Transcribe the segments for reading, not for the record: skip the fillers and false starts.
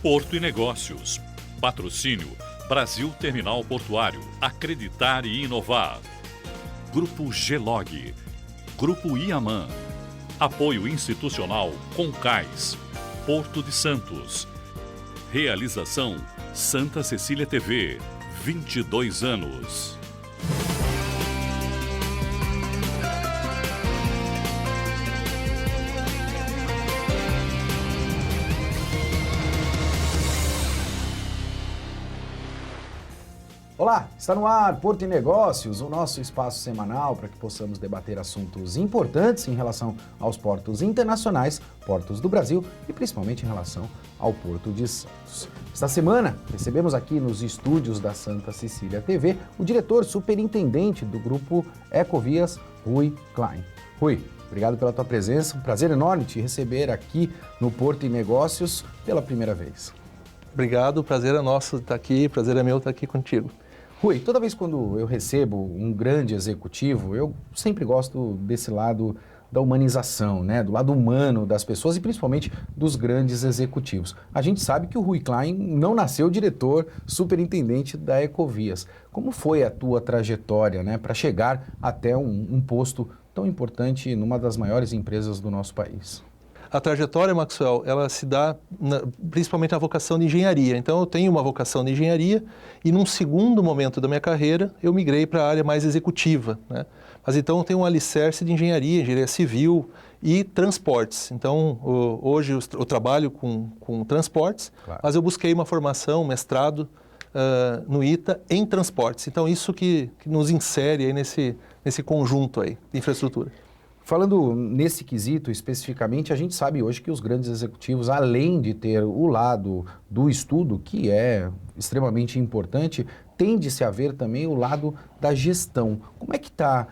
Porto e Negócios. Patrocínio Brasil Terminal Portuário. Acreditar e inovar. Grupo Gelog. Grupo Iaman. Apoio institucional Concais. Porto de Santos. Realização Santa Cecília TV. 22 anos. Olá, está no ar Porto e Negócios, o nosso espaço semanal para que possamos debater assuntos importantes em relação aos portos internacionais, portos do Brasil e principalmente em relação ao Porto de Santos. Esta semana recebemos aqui nos estúdios da Santa Cecília TV o diretor superintendente do grupo Ecovias, Rui Klein. Rui, obrigado pela tua presença, um prazer enorme te receber aqui no Porto e Negócios pela primeira vez. Obrigado, o prazer é nosso estar aqui, o prazer é meu estar aqui contigo. Rui, toda vez quando eu recebo um grande executivo, eu sempre gosto desse lado da humanização, né? Do lado humano das pessoas e principalmente dos grandes executivos. A gente sabe que o Rui Klein não nasceu diretor, superintendente da Ecovias. Como foi a tua trajetória, né, para chegar até um posto tão importante numa das maiores empresas do nosso país? A trajetória, Maxwell, ela se dá principalmente na vocação de engenharia. Então, eu tenho uma vocação de engenharia e num segundo momento da minha carreira, eu migrei para a área mais executiva, né? Mas então, eu tenho um alicerce de engenharia civil e transportes. Então, hoje eu trabalho com transportes, claro, mas eu busquei uma formação, mestrado no ITA em transportes. Então, isso que nos insere aí nesse conjunto aí de infraestrutura. Falando nesse quesito especificamente, a gente sabe hoje que os grandes executivos, além de ter o lado do estudo, que é extremamente importante, tende-se a ver também o lado da gestão. Como é que está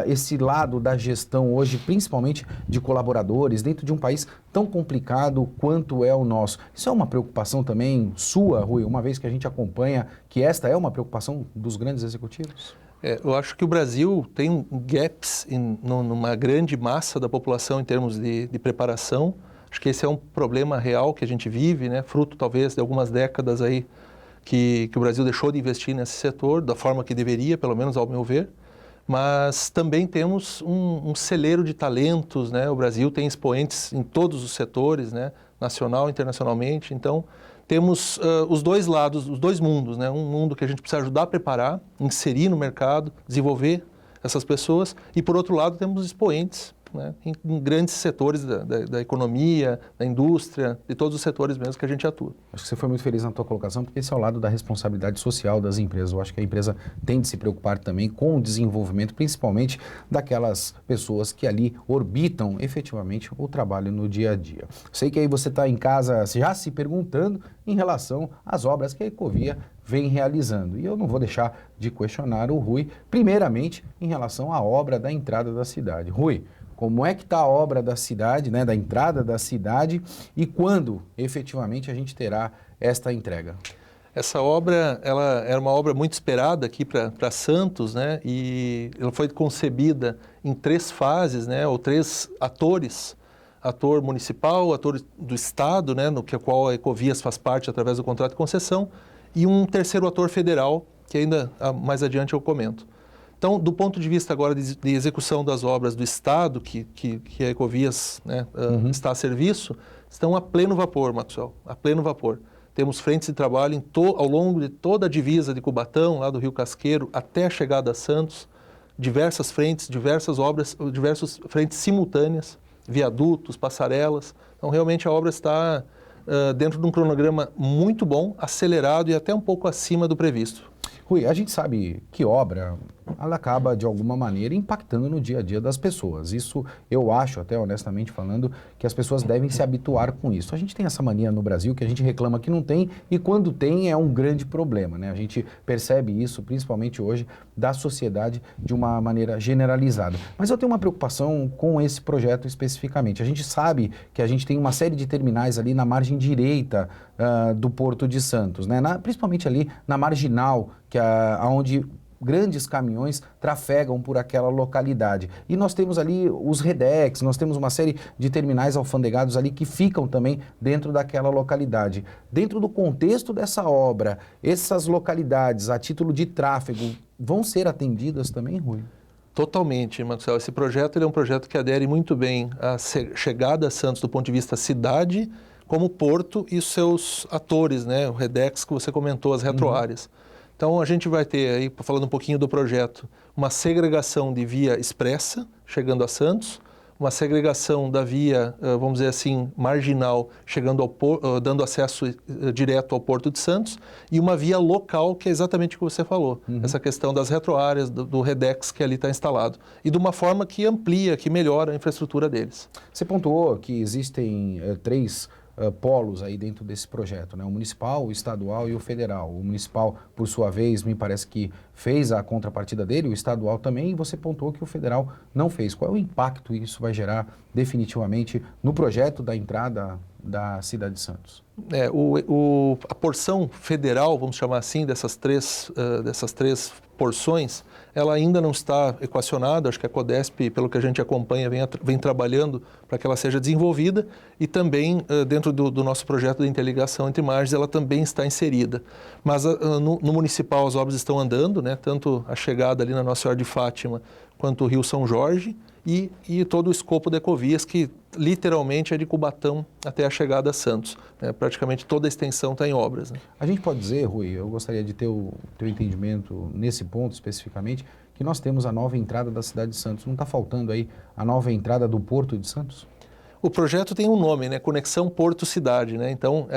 esse lado da gestão hoje, principalmente de colaboradores, dentro de um país tão complicado quanto é o nosso? Isso é uma preocupação também sua, Rui, uma vez que a gente acompanha que esta é uma preocupação dos grandes executivos? Eu acho que o Brasil tem gaps numa grande massa da população em termos de preparação. Acho que esse é um problema real que a gente vive, né? Fruto talvez de algumas décadas aí que o Brasil deixou de investir nesse setor da forma que deveria, pelo menos ao meu ver. Mas também temos um celeiro de talentos, né? O Brasil tem expoentes em todos os setores, né? Nacional, internacionalmente. Então, temos os dois lados, os dois mundos, né? Um mundo que a gente precisa ajudar a preparar, inserir no mercado, desenvolver essas pessoas. E, por outro lado, temos expoentes, né? Em grandes setores da economia, da indústria, de todos os setores mesmo que a gente atua. Acho que você foi muito feliz na tua colocação, porque esse é o lado da responsabilidade social das empresas. Eu acho que a empresa tem de se preocupar também com o desenvolvimento, principalmente daquelas pessoas que ali orbitam efetivamente o trabalho no dia a dia. Sei que aí você está em casa já se perguntando em relação às obras que a Ecovia vem realizando. E eu não vou deixar de questionar o Rui, primeiramente em relação à obra da entrada da cidade. Rui, como é que está a obra da cidade, né, da entrada da cidade e quando efetivamente a gente terá esta entrega? Essa obra, ela era uma obra muito esperada aqui para Santos, né, e ela foi concebida em 3 fases, né, ou 3 atores, ator municipal, ator do Estado, né, no qual a Ecovias faz parte através do contrato de concessão, e um terceiro ator federal, que ainda mais adiante eu comento. Então, do ponto de vista agora de execução das obras do Estado, que a Ecovias, né, está a serviço, estão a pleno vapor, Maxwell, a pleno vapor. Temos frentes de trabalho ao longo de toda a divisa de Cubatão, lá do Rio Casqueiro, até a chegada a Santos, diversas frentes, diversas obras, diversas frentes simultâneas, viadutos, passarelas. Então, realmente a obra está dentro de um cronograma muito bom, acelerado e até um pouco acima do previsto. Rui, a gente sabe que obra, ela acaba de alguma maneira impactando no dia a dia das pessoas. Isso eu acho, até honestamente falando, que as pessoas devem se habituar com isso. A gente tem essa mania no Brasil que a gente reclama que não tem e quando tem é um grande problema, né? A gente percebe isso principalmente hoje da sociedade de uma maneira generalizada. Mas eu tenho uma preocupação com esse projeto especificamente. A gente sabe que a gente tem uma série de terminais ali na margem direita do Porto de Santos, né? Principalmente ali na marginal, onde grandes caminhões trafegam por aquela localidade. E nós temos ali os Redex, nós temos uma série de terminais alfandegados ali que ficam também dentro daquela localidade. Dentro do contexto dessa obra, essas localidades, a título de tráfego, vão ser atendidas também, Rui? Totalmente, Maxwell. Esse projeto ele é um projeto que adere muito bem à chegada a Santos do ponto de vista cidade, como porto e os seus atores, né? O Redex que você comentou, as retroáreas. Então a gente vai ter aí, falando um pouquinho do projeto, uma segregação de via expressa, chegando a Santos, uma segregação da via, vamos dizer assim, marginal, chegando dando acesso direto ao Porto de Santos, e uma via local, que é exatamente o que você falou, essa questão das retroáreas, do Redex que ali está instalado, e de uma forma que amplia, que melhora a infraestrutura deles. Você pontuou que existem três polos aí dentro desse projeto, né? O municipal, o estadual e o federal. O municipal, por sua vez, me parece que fez a contrapartida dele, o estadual também, e você pontuou que o federal não fez. Qual é o impacto que isso vai gerar definitivamente no projeto da entrada da cidade de Santos? A porção federal, vamos chamar assim, dessas três porções, ela ainda não está equacionada. Acho que a Codesp, pelo que a gente acompanha, vem trabalhando para que ela seja desenvolvida, e também dentro do nosso projeto de interligação entre margens, ela também está inserida. Mas no municipal as obras estão andando, né? Tanto a chegada ali na Nossa Senhora de Fátima, quanto o Rio São Jorge, e todo o escopo da Ecovias, que literalmente é de Cubatão até a chegada a Santos. Praticamente toda a extensão está em obras. Né? A gente pode dizer, Rui, eu gostaria de ter o teu entendimento nesse ponto especificamente, que nós temos a nova entrada da cidade de Santos. Não está faltando aí a nova entrada do Porto de Santos? O projeto tem um nome, né? Conexão Porto-Cidade, né? Então,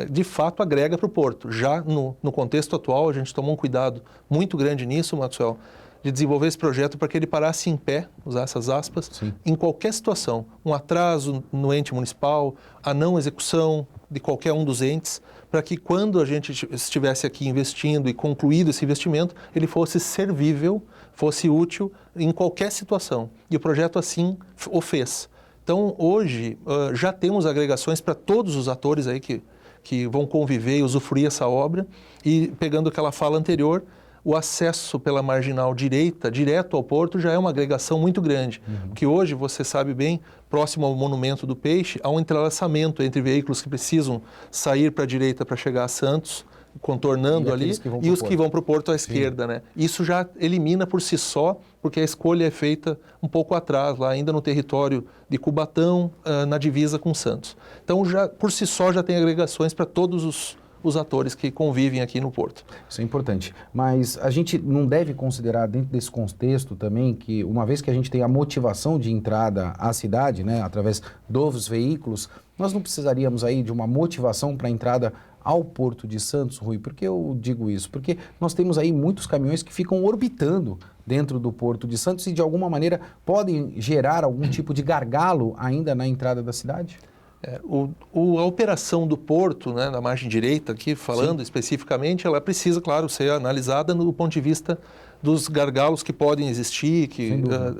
de fato, agrega para o Porto. Já no contexto atual, a gente tomou um cuidado muito grande nisso, Maxwell, de desenvolver esse projeto para que ele parasse em pé, usar essas aspas, Sim. em qualquer situação. Um atraso no ente municipal, a não execução de qualquer um dos entes, para que quando a gente estivesse aqui investindo e concluído esse investimento, ele fosse servível, fosse útil em qualquer situação. E o projeto assim o fez. Então, hoje, já temos agregações para todos os atores aí que vão conviver e usufruir essa obra. E pegando aquela fala anterior, o acesso pela marginal direita, direto ao porto, já é uma agregação muito grande. Que hoje, você sabe bem, próximo ao Monumento do Peixe, há um entrelaçamento entre veículos que precisam sair para a direita para chegar a Santos, contornando ali, e os que vão para o porto à esquerda. Né? Isso já elimina por si só, porque a escolha é feita um pouco atrás, lá ainda no território de Cubatão, na divisa com Santos. Então, já, por si só, já tem agregações para todos os atores que convivem aqui no Porto. Isso é importante, mas a gente não deve considerar dentro desse contexto também que, uma vez que a gente tem a motivação de entrada à cidade, né, através dos veículos, nós não precisaríamos aí de uma motivação para a entrada ao Porto de Santos, Rui? Por que eu digo isso? Porque nós temos aí muitos caminhões que ficam orbitando dentro do Porto de Santos e de alguma maneira podem gerar algum tipo de gargalo ainda na entrada da cidade? A operação do porto, né, na margem direita, aqui falando especificamente, ela precisa, claro, ser analisada do ponto de vista dos gargalos que podem existir,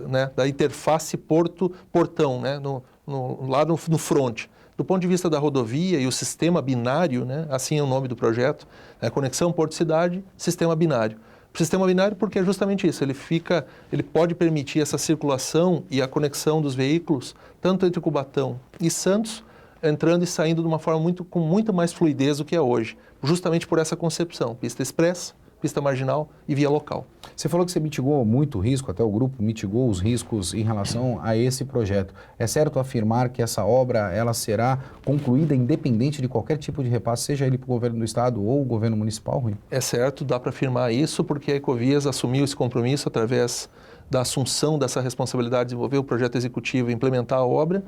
né, da interface porto-portão, né, lá no front. Do ponto de vista da rodovia e o sistema binário, né, assim é o nome do projeto, Conexão Porto-Cidade, Sistema Binário. Sistema binário porque é justamente isso, ele pode permitir essa circulação e a conexão dos veículos, tanto entre Cubatão e Santos, entrando e saindo de uma forma com muito mais fluidez do que é hoje, justamente por essa concepção, pista expressa, pista marginal e via local. Você falou que você mitigou muito o risco, até o grupo mitigou os riscos em relação a esse projeto. É certo afirmar que essa obra ela será concluída independente de qualquer tipo de repasse, seja ele para o governo do estado ou o governo municipal, Rui? É certo, dá para afirmar isso porque a Ecovias assumiu esse compromisso através da assunção dessa responsabilidade de desenvolver o projeto executivo e implementar a obra.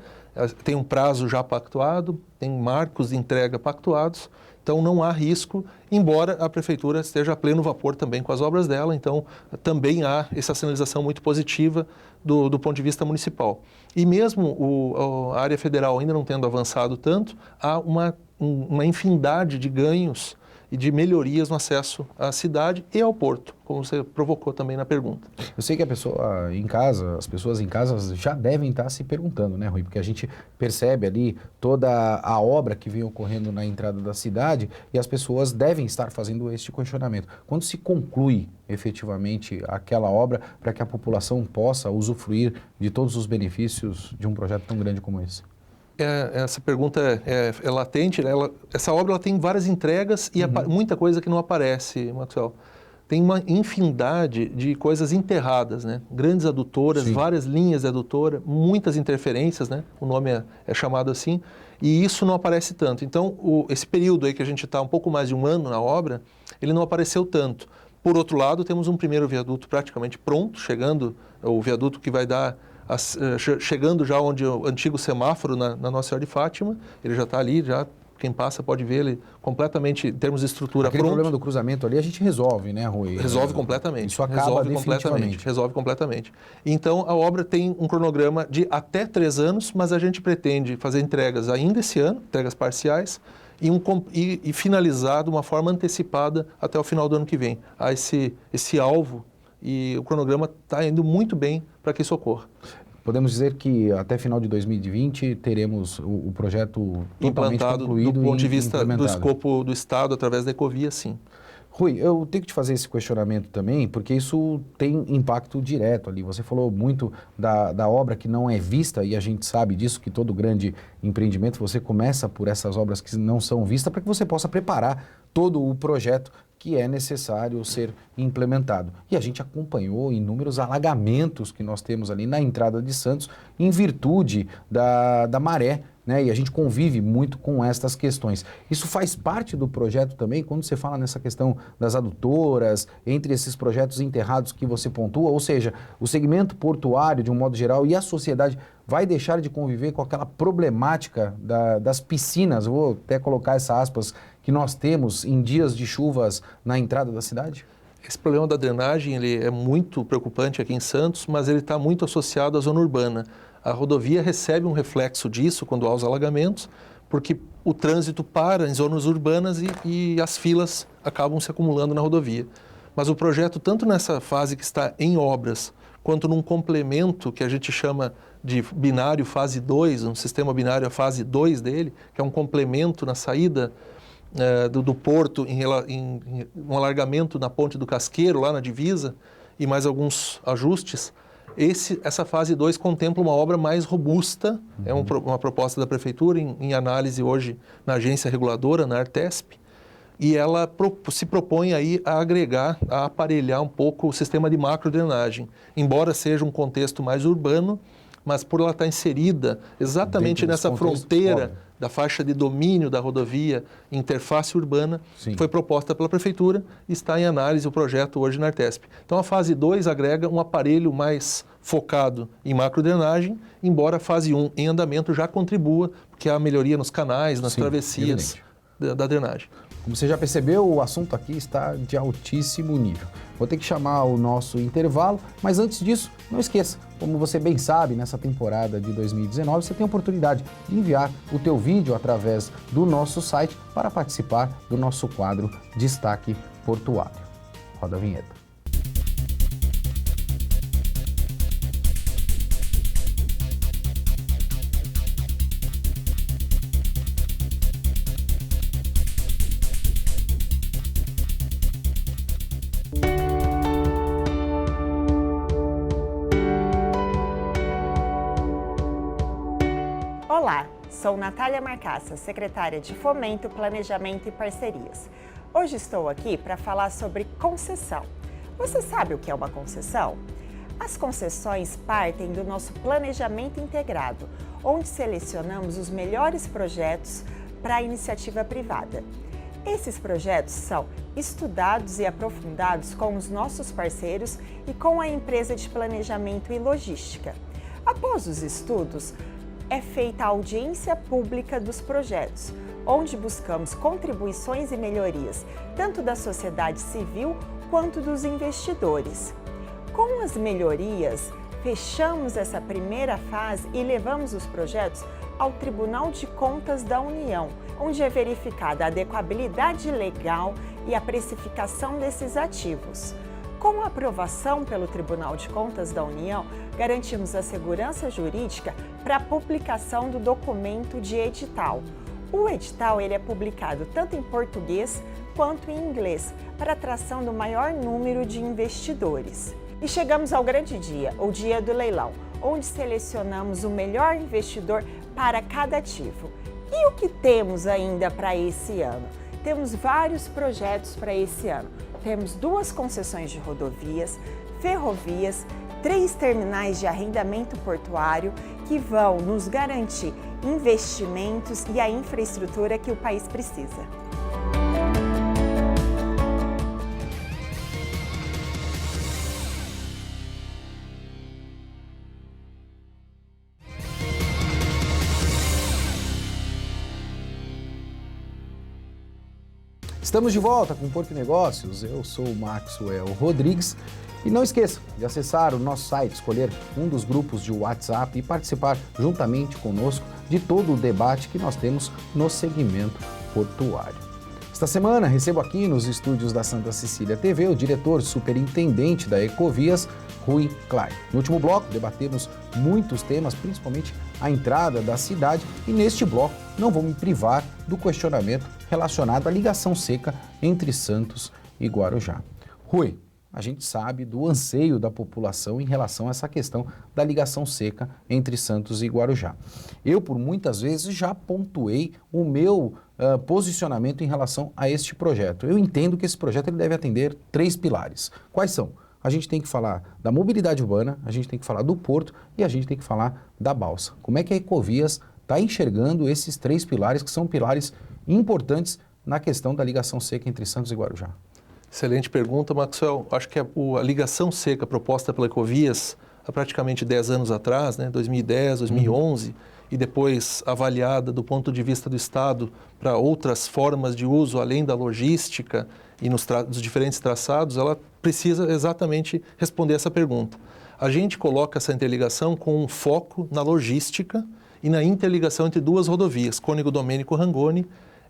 Tem um prazo já pactuado, tem marcos de entrega pactuados, então não há risco, embora a Prefeitura esteja a pleno vapor também com as obras dela, então também há essa sinalização muito positiva do ponto de vista municipal. E mesmo a área federal ainda não tendo avançado tanto, há uma infinidade de ganhos e de melhorias no acesso à cidade e ao porto, como você provocou também na pergunta. Eu sei que as pessoas em casa já devem estar se perguntando, né, Rui? Porque a gente percebe ali toda a obra que vem ocorrendo na entrada da cidade e as pessoas devem estar fazendo este questionamento. Quando se conclui efetivamente aquela obra para que a população possa usufruir de todos os benefícios de um projeto tão grande como esse? Essa pergunta é latente, né? Essa obra ela tem várias entregas e muita coisa que não aparece, Maxwell. Tem uma infinidade de coisas enterradas, né? Grandes adutoras, Sim. várias linhas de adutora, muitas interferências, né? O nome é chamado assim, e isso não aparece tanto. Então, esse período aí que a gente está um pouco mais de um ano na obra, ele não apareceu tanto. Por outro lado, temos um primeiro viaduto praticamente pronto, chegando, o viaduto que vai dar chegando já onde o antigo semáforo na Nossa Senhora de Fátima, ele já está ali, já quem passa pode ver ele completamente, em termos de estrutura, Aquele pronto. problema do cruzamento ali a gente resolve, né, Rui? Resolve completamente. Isso acaba definitivamente. Resolve completamente. Então, a obra tem um cronograma de até 3 anos, mas a gente pretende fazer entregas ainda esse ano, entregas parciais, e finalizar de uma forma antecipada até o final do ano que vem. Há esse alvo e o cronograma está indo muito bem para que isso ocorra. Podemos dizer que até final de 2020 teremos o projeto totalmente implantado concluído do ponto de vista do implementado. escopo do Estado através da Ecovia, sim. Rui, eu tenho que te fazer esse questionamento também, porque isso tem impacto direto ali. Você falou muito da obra que não é vista, e a gente sabe disso, que todo grande empreendimento, você começa por essas obras que não são vistas, para que você possa preparar todo o projeto que é necessário ser implementado. E a gente acompanhou inúmeros alagamentos que nós temos ali na entrada de Santos, em virtude da maré, né? E a gente convive muito com estas questões. Isso faz parte do projeto também, quando você fala nessa questão das adutoras, entre esses projetos enterrados que você pontua, ou seja, o segmento portuário, de um modo geral, e a sociedade vai deixar de conviver com aquela problemática das piscinas, vou até colocar essa aspas, que nós temos em dias de chuvas na entrada da cidade? Esse problema da drenagem ele é muito preocupante aqui em Santos, mas ele está muito associado à zona urbana. A rodovia recebe um reflexo disso quando há os alagamentos, porque o trânsito para em zonas urbanas e as filas acabam se acumulando na rodovia. Mas o projeto, tanto nessa fase que está em obras, quanto num complemento que a gente chama de binário fase 2, um sistema binário a fase 2 dele, que é um complemento na saída do porto, em um alargamento na ponte do Casqueiro, lá na divisa, e mais alguns ajustes. Essa fase 2 contempla uma obra mais robusta, é uma proposta da Prefeitura em análise hoje na agência reguladora, na Artesp, e ela se propõe aí a agregar, a aparelhar um pouco o sistema de macrodrenagem, embora seja um contexto mais urbano, mas por ela estar inserida exatamente nessa fronteira da faixa de domínio da rodovia, interface urbana, Sim. foi proposta pela Prefeitura e está em análise o projeto hoje na Artesp. Então a fase 2 agrega um aparelho mais focado em macrodrenagem, embora a fase 1 em andamento já contribua, porque há melhoria nos canais, nas travessias da drenagem. Como você já percebeu, o assunto aqui está de altíssimo nível. Vou ter que chamar o nosso intervalo, mas antes disso, não esqueça, como você bem sabe, nessa temporada de 2019, você tem a oportunidade de enviar o teu vídeo através do nosso site para participar do nosso quadro Destaque Portuário. Roda a vinheta. Olá, sou Natália Marcassa, secretária de Fomento, Planejamento e Parcerias. Hoje estou aqui para falar sobre concessão. Você sabe o que é uma concessão? As concessões partem do nosso planejamento integrado, onde selecionamos os melhores projetos para a iniciativa privada. Esses projetos são estudados e aprofundados com os nossos parceiros e com a empresa de planejamento e logística. Após os estudos, é feita a audiência pública dos projetos, onde buscamos contribuições e melhorias, tanto da sociedade civil quanto dos investidores. Com as melhorias, fechamos essa primeira fase e levamos os projetos ao Tribunal de Contas da União, onde é verificada a adequabilidade legal e a precificação desses ativos. Com a aprovação pelo Tribunal de Contas da União, garantimos a segurança jurídica para a publicação do documento de edital. O edital ele é publicado tanto em português quanto em inglês, para a atração do maior número de investidores. E chegamos ao grande dia, o dia do leilão, onde selecionamos o melhor investidor para cada ativo. E o que temos ainda para esse ano? Temos vários projetos para esse ano. Temos 2 concessões de rodovias, ferrovias, 3 terminais de arrendamento portuário que vão nos garantir investimentos e a infraestrutura que o país precisa. Estamos de volta com o Porto Negócios, eu sou o Maxwell Rodrigues e não esqueça de acessar o nosso site, escolher um dos grupos de WhatsApp e participar juntamente conosco de todo o debate que nós temos no segmento portuário. Esta semana recebo aqui nos estúdios da Santa Cecília TV o diretor superintendente da Ecovias, Rui Klein. No último bloco debatemos muitos temas, principalmente a entrada da cidade, e neste bloco não vou me privar do questionamento relacionado à ligação seca entre Santos e Guarujá. Rui, a gente sabe do anseio da população em relação a essa questão da ligação seca entre Santos e Guarujá. Eu, por muitas vezes, já pontuei o meu posicionamento em relação a este projeto. Eu entendo que esse projeto ele deve atender 3 pilares. Quais são? A gente tem que falar da mobilidade urbana, a gente tem que falar do porto e a gente tem que falar da balsa. Como é que a Ecovias está enxergando esses 3 pilares que são pilares importantes na questão da ligação seca entre Santos e Guarujá? Excelente pergunta, Maxwell. Acho que a ligação seca proposta pela Ecovias há praticamente 10 anos atrás, 2010, 2011, e depois avaliada do ponto de vista do Estado para outras formas de uso além da logística e nos diferentes traçados, ela precisa exatamente responder essa pergunta. A gente coloca essa interligação com um foco na logística e na interligação entre 2 rodovias, Cônego Domênico Rangoni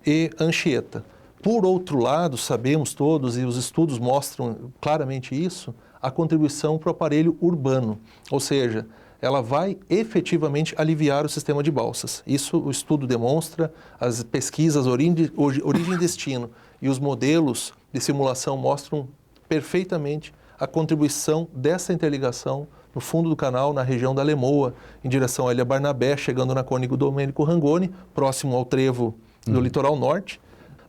e Anchieta. Por outro lado, sabemos todos, e os estudos mostram claramente isso, a contribuição para o aparelho urbano, ou seja, ela vai efetivamente aliviar o sistema de balsas. Isso o estudo demonstra, as pesquisas origem e destino e os modelos de simulação mostram perfeitamente a contribuição dessa interligação no fundo do canal, na região da Lemoa, em direção à Ilha Barnabé, chegando na Cônego Domênico Rangoni, próximo ao trevo do litoral norte,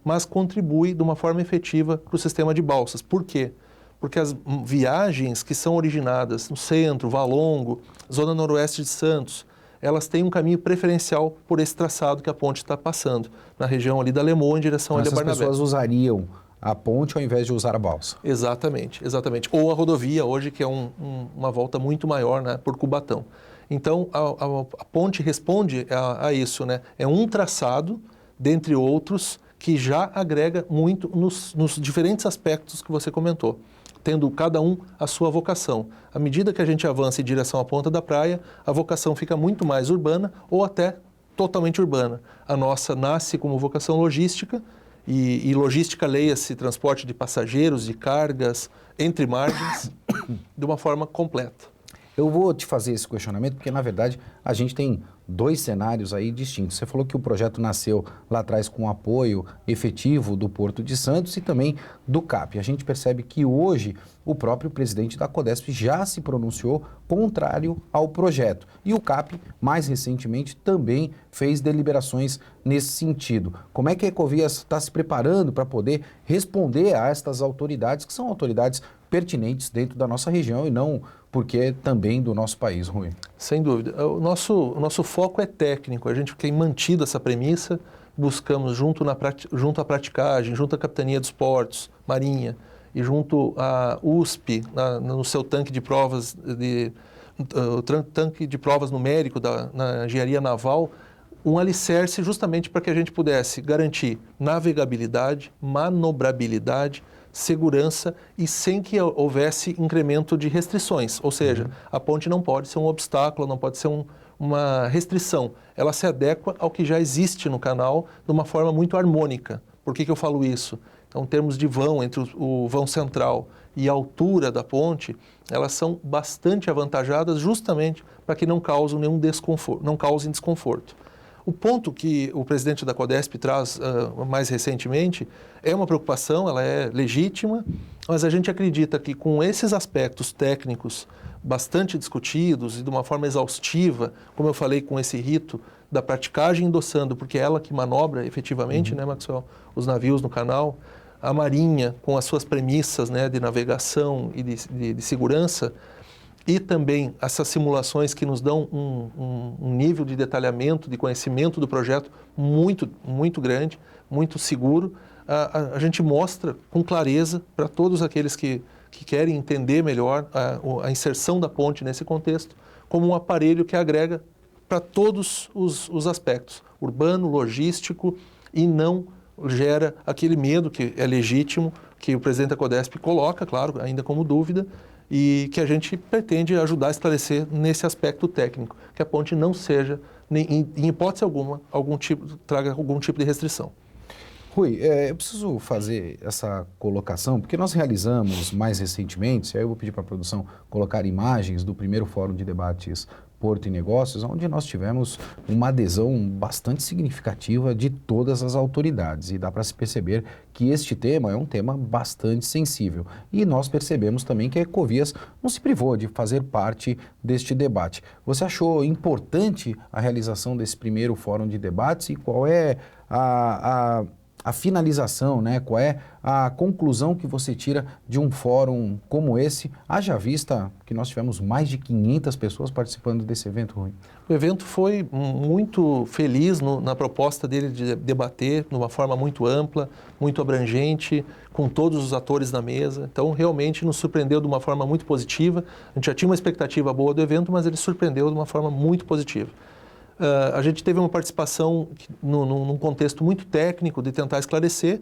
mas contribui de uma forma efetiva para o sistema de balsas. Por quê? Porque as viagens que são originadas no centro, Valongo, zona noroeste de Santos, elas têm um caminho preferencial por esse traçado que a ponte está passando, na região ali da Lemoa, em direção à Ilha Barnabé. Essas pessoas usariam a ponte ao invés de usar a balsa. Exatamente, exatamente. Ou a rodovia hoje, que é uma volta muito maior, por Cubatão. Então, a ponte responde a isso, É um traçado, dentre outros, que já agrega muito nos diferentes aspectos que você comentou, tendo cada um a sua vocação. À medida que a gente avança em direção à ponta da praia, a vocação fica muito mais urbana ou até totalmente urbana. A nossa nasce como vocação logística, e logística leia-se transporte de passageiros, de cargas, entre margens, de uma forma completa. Eu vou te fazer esse questionamento porque, na verdade, a gente tem 2 cenários aí distintos. Você falou que o projeto nasceu lá atrás com o apoio efetivo do Porto de Santos e também do CAP. A gente percebe que hoje o próprio presidente da Codesp já se pronunciou contrário ao projeto. E o CAP, mais recentemente, também fez deliberações nesse sentido. Como é que a Ecovias está se preparando para poder responder a estas autoridades, que são autoridades pertinentes dentro da nossa região e não porque também do nosso país, Rui? Sem dúvida. O nosso foco é técnico. A gente tem mantido essa premissa, buscamos junto à praticagem, junto à Capitania dos Portos, Marinha, e junto à USP, no seu tanque de provas, tanque de provas numérico na engenharia naval, um alicerce justamente para que a gente pudesse garantir navegabilidade, manobrabilidade, segurança e sem que houvesse incremento de restrições. Ou seja, a ponte não pode ser um obstáculo, não pode ser uma restrição, ela se adequa ao que já existe no canal de uma forma muito harmônica. Por que eu falo isso? Então, em termos de vão, entre o vão central e a altura da ponte, elas são bastante avantajadas justamente para que não causem nenhum desconforto, não causem desconforto. O ponto que o presidente da CODESP traz mais recentemente é uma preocupação, ela é legítima, mas a gente acredita que com esses aspectos técnicos bastante discutidos e de uma forma exaustiva, como eu falei com esse rito da praticagem endossando, porque é ela que manobra efetivamente, né, Maxwell, os navios no canal, a Marinha com as suas premissas, né, de navegação e de segurança, e também essas simulações que nos dão um nível de detalhamento, de conhecimento do projeto muito, muito grande, muito seguro, a gente mostra com clareza para todos aqueles que querem entender melhor a inserção da ponte nesse contexto, como um aparelho que agrega para todos os aspectos, urbano, logístico, e não gera aquele medo que é legítimo, que o presidente da CODESP coloca, claro, ainda como dúvida, e que a gente pretende ajudar a esclarecer nesse aspecto técnico, que a ponte não seja, em hipótese alguma, traga algum tipo de restrição. Rui, eu preciso fazer essa colocação, porque nós realizamos mais recentemente, aí eu vou pedir para a produção colocar imagens do primeiro Fórum de Debates Porto e Negócios, onde nós tivemos uma adesão bastante significativa de todas as autoridades, e dá para se perceber que este tema é um tema bastante sensível. E nós percebemos também que a Ecovias não se privou de fazer parte deste debate. Você achou importante a realização desse primeiro Fórum de Debates, e qual é a finalização, né? Qual é a conclusão que você tira de um fórum como esse, haja vista que nós tivemos mais de 500 pessoas participando desse evento, Rui? O evento foi muito feliz na proposta dele de debater de uma forma muito ampla, muito abrangente, com todos os atores na mesa. Então, realmente nos surpreendeu de uma forma muito positiva. A gente já tinha uma expectativa boa do evento, mas ele surpreendeu de uma forma muito positiva. A gente teve uma participação num contexto muito técnico de tentar esclarecer,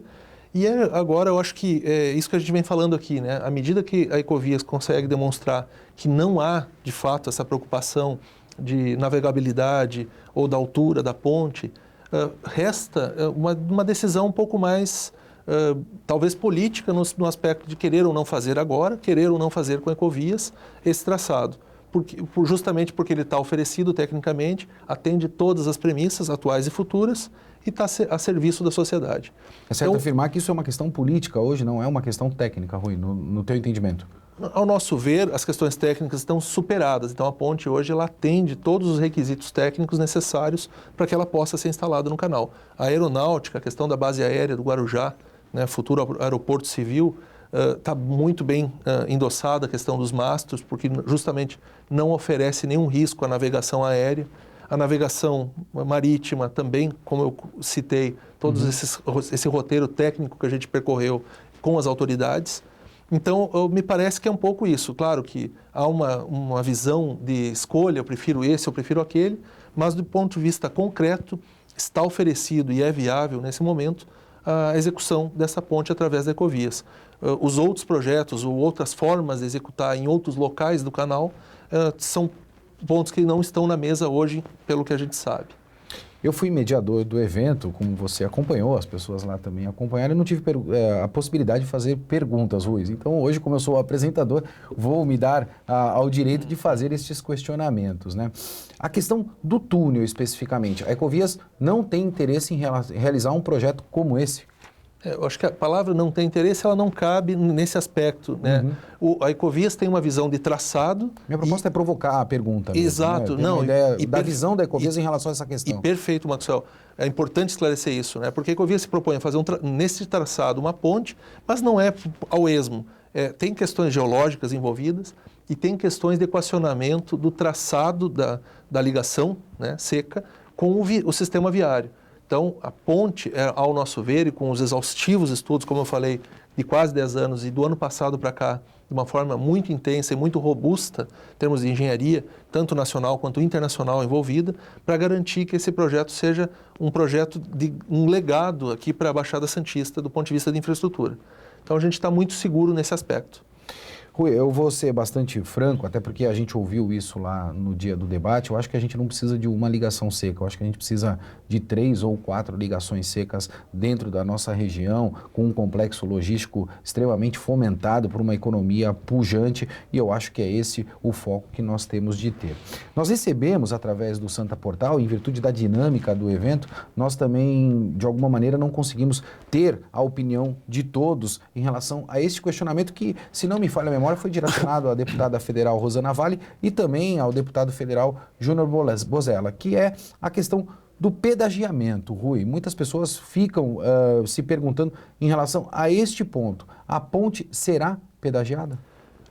e agora eu acho que é isso que a gente vem falando aqui, né? À medida que a Ecovias consegue demonstrar que não há, de fato, essa preocupação de navegabilidade ou da altura da ponte, resta uma decisão um pouco mais, talvez política, no aspecto de querer ou não fazer agora, querer ou não fazer com a Ecovias esse traçado. Justamente porque ele está oferecido tecnicamente, atende todas as premissas atuais e futuras e está a serviço da sociedade. É certo afirmar que isso é uma questão política hoje, não é uma questão técnica, Rui, no teu entendimento? Ao nosso ver, as questões técnicas estão superadas. Então, a ponte hoje ela atende todos os requisitos técnicos necessários para que ela possa ser instalada no canal. A aeronáutica, a questão da base aérea do Guarujá, né, futuro aeroporto civil, está muito bem endossada a questão dos mastros, porque justamente não oferece nenhum risco à navegação aérea. A navegação marítima também, como eu citei, esse roteiro técnico que a gente percorreu com as autoridades. Então, me parece que é um pouco isso. Claro que há uma visão de escolha, eu prefiro esse, eu prefiro aquele, mas do ponto de vista concreto, está oferecido e é viável nesse momento a execução dessa ponte através da Ecovias. Os outros projetos ou outras formas de executar em outros locais do canal são pontos que não estão na mesa hoje, pelo que a gente sabe. Eu fui mediador do evento, como você acompanhou, as pessoas lá também acompanharam, e não tive a possibilidade de fazer perguntas, Rui. Então, hoje, como eu sou o apresentador, vou me dar ao direito de fazer estes questionamentos, né? A questão do túnel, especificamente. A Ecovias não tem interesse em realizar um projeto como esse? Eu acho que a palavra não tem interesse, ela não cabe nesse aspecto, né? A Ecovias tem uma visão de traçado. Minha proposta é provocar a pergunta mesmo, exato, né? Não. Uma ideia da visão da Ecovias em relação a essa questão. E perfeito, Maxwell. É importante esclarecer isso, né? Porque a Ecovias se propõe a fazer nesse traçado uma ponte, mas não é ao esmo. Tem questões geológicas envolvidas e tem questões de equacionamento do traçado da ligação, né, seca com o sistema viário. Então, a ponte, ao nosso ver, e com os exaustivos estudos, como eu falei, de quase 10 anos e do ano passado para cá, de uma forma muito intensa e muito robusta, em termos de engenharia, tanto nacional quanto internacional envolvida, para garantir que esse projeto seja um projeto de um legado aqui para a Baixada Santista, do ponto de vista de infraestrutura. Então, a gente está muito seguro nesse aspecto. Rui, eu vou ser bastante franco, até porque a gente ouviu isso lá no dia do debate. Eu acho que a gente não precisa de uma ligação seca, eu acho que a gente precisa de 3 ou 4 ligações secas dentro da nossa região, com um complexo logístico extremamente fomentado por uma economia pujante, e eu acho que é esse o foco que nós temos de ter. Nós recebemos, através do Santa Portal, em virtude da dinâmica do evento, nós também, de alguma maneira, não conseguimos ter a opinião de todos em relação a este questionamento que, se não me falha a memória, foi direcionado à deputada federal Rosana Vale e também ao deputado federal Júnior Bozella, que é a questão do pedagiamento, Rui. Muitas pessoas ficam se perguntando em relação a este ponto. A ponte será pedagiada?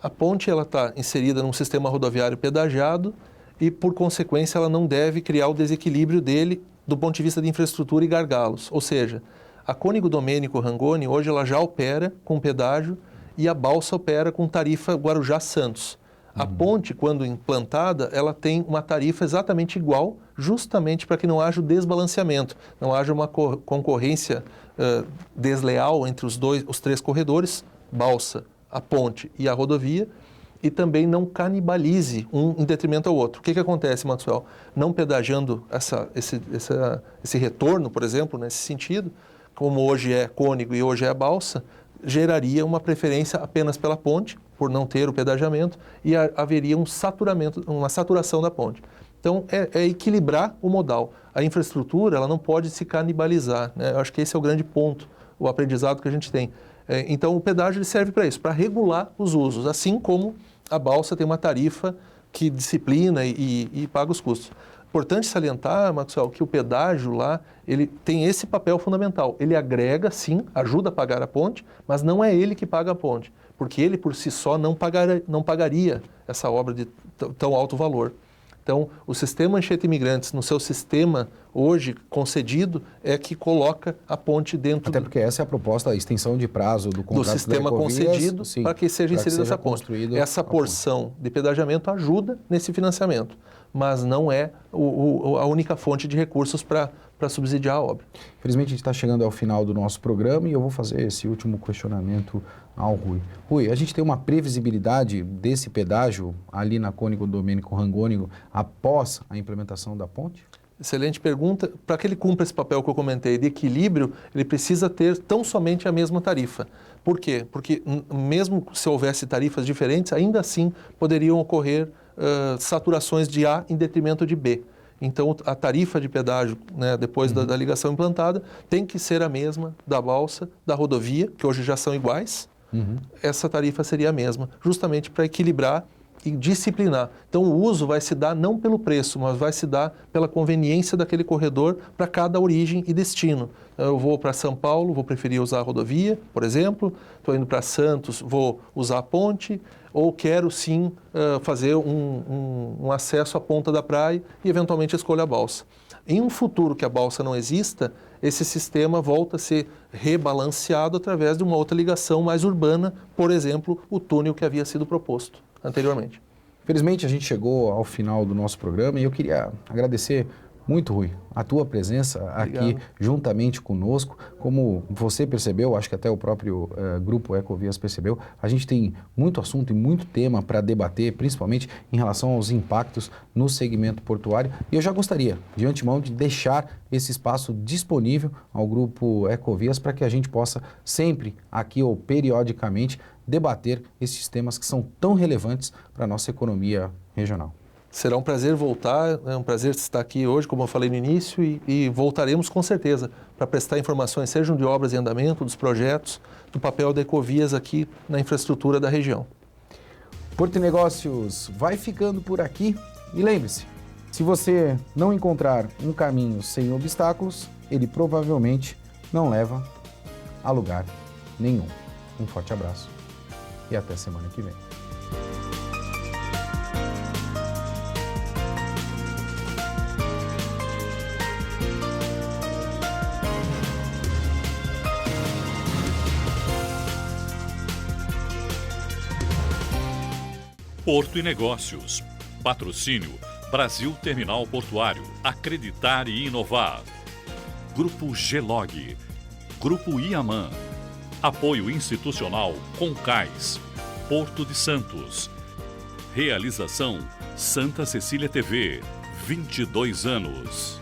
A ponte está inserida num sistema rodoviário pedagiado e, por consequência, ela não deve criar o desequilíbrio dele do ponto de vista de infraestrutura e gargalos. Ou seja, a Cônigo Domênico Rangoni, hoje, ela já opera com pedágio e a balsa opera com tarifa Guarujá-Santos. A ponte, quando implantada, ela tem uma tarifa exatamente igual, justamente para que não haja o desbalanceamento, não haja uma concorrência desleal entre os 3 corredores, balsa, a ponte e a rodovia, e também não canibalize um em detrimento ao outro. O que acontece, Maxwell? Não pedagiando esse retorno, por exemplo, nesse sentido, como hoje é Cônigo e hoje é a balsa, geraria uma preferência apenas pela ponte, por não ter o pedagiamento, e haveria uma saturação da ponte. Então, é equilibrar o modal. A infraestrutura, ela não pode se canibalizar, né? Eu acho que esse é o grande ponto, o aprendizado que a gente tem. Então, o pedágio ele serve para isso, para regular os usos, assim como a balsa tem uma tarifa que disciplina e paga os custos. Importante salientar, Maxwell, que o pedágio lá, ele tem esse papel fundamental. Ele agrega, sim, ajuda a pagar a ponte, mas não é ele que paga a ponte, porque ele por si só não pagaria essa obra de tão alto valor. Então, o sistema Anchieta Imigrantes, no seu sistema hoje concedido, é que coloca a ponte dentro... Até porque essa é a proposta, a extensão de prazo do contrato do sistema concedido, sim, para que seja inserida essa ponte. Essa porção de pedagiamento ajuda nesse financiamento, mas não é a única fonte de recursos para subsidiar a obra. Infelizmente, a gente está chegando ao final do nosso programa e eu vou fazer esse último questionamento ao Rui. Rui, a gente tem uma previsibilidade desse pedágio ali na Cônigo Domênico Rangoni após a implementação da ponte? Excelente pergunta. Para que ele cumpra esse papel que eu comentei de equilíbrio, ele precisa ter tão somente a mesma tarifa. Por quê? Porque mesmo se houvesse tarifas diferentes, ainda assim poderiam ocorrer saturações de A em detrimento de B. Então, a tarifa de pedágio, né, depois da ligação implantada, tem que ser a mesma da balsa, da rodovia, que hoje já são iguais. Essa tarifa seria a mesma, justamente para equilibrar e disciplinar. Então, o uso vai se dar não pelo preço, mas vai se dar pela conveniência daquele corredor para cada origem e destino. Eu vou para São Paulo, vou preferir usar a rodovia, por exemplo. Estou indo para Santos, vou usar a ponte. Ou quero sim fazer um acesso à ponta da praia e eventualmente escolho a balsa. Em um futuro que a balsa não exista, esse sistema volta a ser rebalanceado através de uma outra ligação mais urbana, por exemplo, o túnel que havia sido proposto anteriormente. Felizmente a gente chegou ao final do nosso programa e eu queria agradecer muito, Rui, a tua presença aqui juntamente conosco. Como você percebeu, acho que até o próprio Grupo Ecovias percebeu, a gente tem muito assunto e muito tema para debater, principalmente em relação aos impactos no segmento portuário. E eu já gostaria, de antemão, de deixar esse espaço disponível ao Grupo Ecovias para que a gente possa sempre, aqui ou periodicamente, debater esses temas que são tão relevantes para a nossa economia regional. Será um prazer voltar, é um prazer estar aqui hoje, como eu falei no início, e voltaremos com certeza para prestar informações, sejam de obras em andamento, dos projetos, do papel da Ecovias aqui na infraestrutura da região. Porto e Negócios vai ficando por aqui e lembre-se, se você não encontrar um caminho sem obstáculos, ele provavelmente não leva a lugar nenhum. Um forte abraço e até semana que vem. Porto e Negócios. Patrocínio Brasil Terminal Portuário. Acreditar e inovar. Grupo Gelog. Grupo Iaman. Apoio institucional Concais. Porto de Santos. Realização Santa Cecília TV, 22 anos.